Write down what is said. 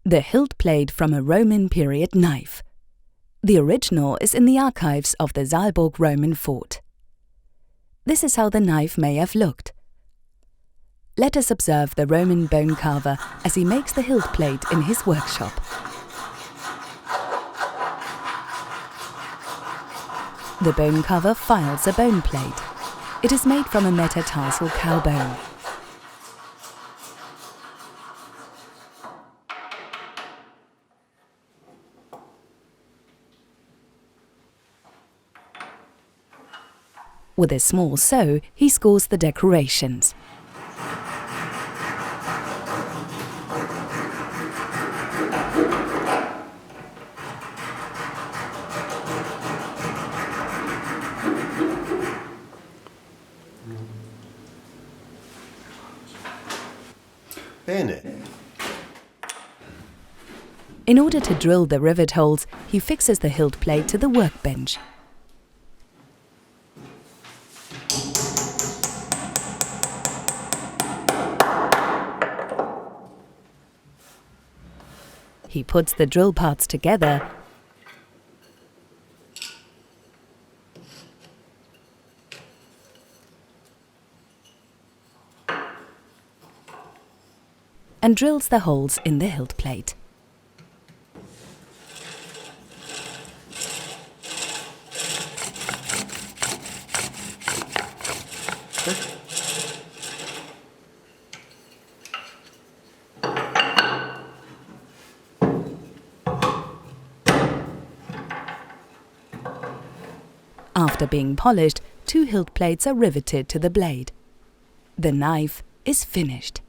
The hilt blade from a Roman period knife. The original is in the archives of the Saalburg Roman fort. This is how the knife may have looked. Let us observe the Roman bone carver as he makes the hilt blade in his workshop. The bone carver files a bone plate. It is made from a metatarsal cow bone. With a small saw, he scores the decorations. Bene. In order to drill the rivet holes, he fixes the hilt blade to the workbench. He puts the drill parts together and drills the holes in the hilt plate. After being polished, 2 hilt plates are riveted to the blade. The knife is finished.